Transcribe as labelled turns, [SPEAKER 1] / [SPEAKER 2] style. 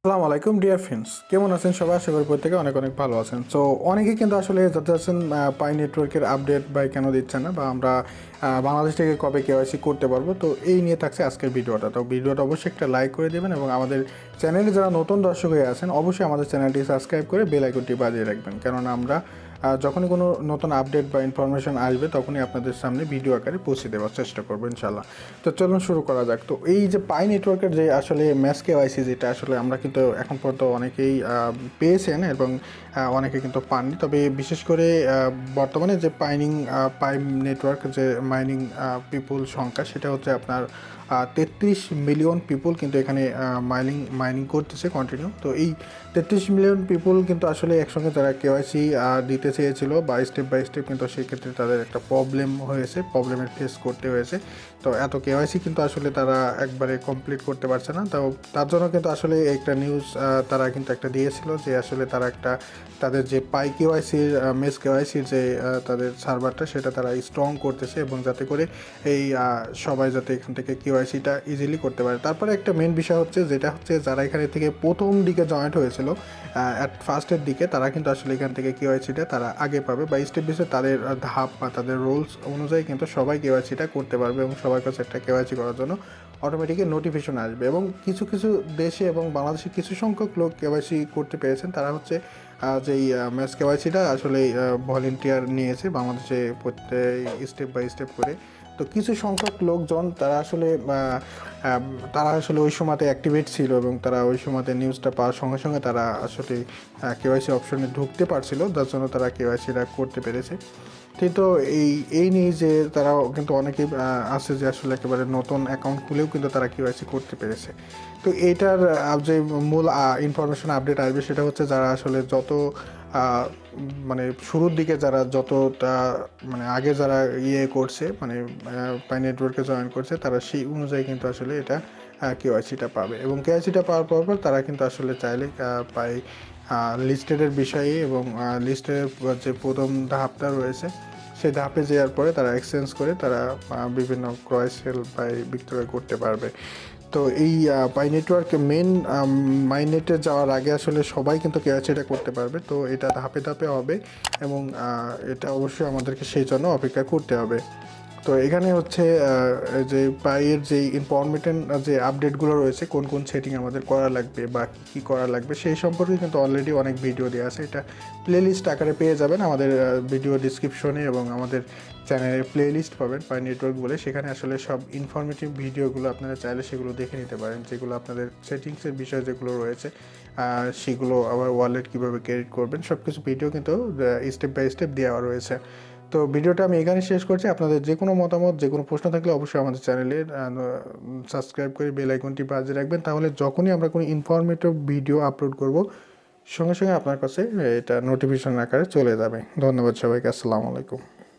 [SPEAKER 1] আসসালামু আলাইকুম dear friends, কেমন আছেন সবাই? আশা করি প্রত্যেকে অনেক অনেক ভালো আছেন। সো অনেকেই কিন্তু আসলে জানতে চাচ্ছেন পাই নেটওয়ার্কের আপডেট বা কেন দিচ্ছে না, বা আমরা বাংলাদেশ থেকে কবে KYC করতে পারবো। তো এই নিয়ে থাকছে আজকের ভিডিওটা। তো ভিডিওটা অবশ্যই একটা লাইক করে দেবেন এবং আমাদের চ্যানেলে যারা নতুন দর্শক হয়ে আছেন অবশ্যই আমাদের চ্যানেলটি সাবস্ক্রাইব করে বেল আইকনটি বাজিয়ে রাখবেন, কেননা আমরা যখনই কোনো নতুন আপডেট বা ইনফরমেশন আসবে তখনই আপনাদের সামনে ভিডিও আকারে পৌঁছে দেওয়ার চেষ্টা করবো ইনশাল্লাহ। তো চলুন শুরু করা যাক। তো এই যে পাই নেটওয়ার্কের যে আসলে ম্যাস KYC, যেটা আসলে আমরা কিন্তু এখন পর্যন্ত অনেকেই পেয়েছেন এবং অনেকে কিন্তু পাননি। তবে বিশেষ করে বর্তমানে যে পাই নেটওয়ার্ক যে মাইনিং পিপুল সংখ্যা, সেটা হচ্ছে আপনার 33 মিলিয়ন পিপুল কিন্তু এখানে মাইনিং করতেছে কন্টিনিউ। তো এই 33 মিলিয়ন পিপুল কিন্তু আসলে একসঙ্গে যারা KYC দিতে চেয়েছিল বা স্টেপ বাই স্টেপ, কিন্তু সেক্ষেত্রে তাদের একটা প্রবলেমের ফেস করতে হয়েছে। তো এত KYC কিন্তু আসলে তারা একবারে কমপ্লিট করতে পারছে না। তো তার জন্য কিন্তু আসলে একটা নিউজ তারা কিন্তু একটা দিয়েছিল যে আসলে তারা তাদের যে পাই KYCর মেস KYCর যে তাদের সার্ভারটা, সেটা তারা স্ট্রং করতেছে, এবং যাতে করে এই সবাই যাতে এখান থেকে KYCটা ইজিলি করতে পারে। তারপরে একটা মেন বিষয় হচ্ছে, যেটা হচ্ছে যারা এখানে থেকে প্রথম দিকে জয়েন্ট হয়েছিল ফার্স্টের দিকে, তারা কিন্তু আসলে এখান থেকে KYCটা তারা আগে পাবে, বা স্টেপ বেসে তাদের ধাপ বা তাদের রুলস অনুযায়ী কিন্তু সবাই KYCটা করতে পারবে, এবং সবার কাছে একটা KYC করার জন্য অটোমেটিক নোটিফিকেশন আসবে। এবং কিছু কিছু দেশে এবং বাংলাদেশে কিছু সংখ্যক লোক KYC করতে পেরেছেন। তারা হচ্ছে যেই ম্যাচ KYCটা আসলে ভলেন্টিয়ার নিয়েছে বাংলাদেশে প্রত্যেক স্টেপ বাই স্টেপ করে। তো কিছু সংখ্যক লোকজন তারা আসলে ওই সময়তে অ্যাক্টিভেট ছিল, এবং তারা ওই সময়তে নিউজটা পাওয়ার সঙ্গে সঙ্গে তারা আসলে KYC অপশনে ঢুকতে পারছিল, যার জন্য তারা KYCটা করতে পেরেছে। কিন্তু এই নিয়ে যে তারাও কিন্তু অনেকেই আছে যে আসলে একেবারে নতুন অ্যাকাউন্ট খুলেও কিন্তু তারা KYC করতে পেরেছে। তো এইটার যে মূল ইনফরমেশন আপডেট আসবে, সেটা হচ্ছে যারা আসলে মানে শুরুর দিকে মানে আগে যারা করছে, মানে পাই নেটওয়ার্কে জয়েন করছে, তারা সেই অনুযায়ী কিন্তু আসলে এটা KYCটা পাবে। এবং KYCটা পাওয়ার পর তারা কিন্তু আসলে চাইলে পাই লিস্টেডের বিষয়ে এবং লিস্টের যে প্রথম ধাপটা রয়েছে, সেই ধাপে যাওয়ার পরে তারা এক্সচেঞ্জ করে তারা বিভিন্ন ক্রয় সেল বাই বিক্রয় করতে পারবে। তো এই পাই নেটওয়ার্ক মাইনেটে যাওয়ার আগে আসলে সবাই কিন্তু KYCটা করতে পারবে। তো এটা ধাপে ধাপে হবে, এবং এটা অবশ্যই আমাদেরকে সেই জন্য অপেক্ষা করতে হবে। তো এখানে হচ্ছে যে পাইয়ের যে ইম্পর্টেন্ট যে আপডেটগুলো রয়েছে, কোন কোন সেটিং আমাদের করা লাগবে বা কী করা লাগবে, সেই সম্পর্কে কিন্তু অলরেডি অনেক ভিডিও দেওয়া আছে। এটা প্লেলিস্ট আকারে পেয়ে যাবেন আমাদের ভিডিও ডিসক্রিপশনে, এবং আমাদের চ্যানেলে প্লেলিস্ট পাবেন পাই নেটওয়ার্ক বলে। সেখানে আসলে সব ইনফরমেটিভ ভিডিওগুলো আপনারা চাইলে সেগুলো দেখে নিতে পারেন, যেগুলো আপনাদের সেটিংসের বিষয় যেগুলো রয়েছে, সেগুলো আবার ওয়ালেট কীভাবে ক্রিয়েট করবেন, সব কিছু ভিডিও কিন্তু স্টেপ বাই স্টেপ দেওয়া রয়েছে। তো ভিডিওটা আমি এখানে শেষ করছি। আপনাদের যে কোনো মতামত, যে কোনো প্রশ্ন থাকলে অবশ্যই আমাদের চ্যানেলে সাবস্ক্রাইব করে বেল আইকনটি বাজিয়ে রাখবেন, তাহলে যখনই আমরা কোনো ইনফরমেটিভ ভিডিও আপলোড করব, সঙ্গে সঙ্গে আপনার কাছে এটা নোটিফিকেশন আকারে চলে যাবে। ধন্যবাদ সবাইকে। আসসালামু আলাইকুম।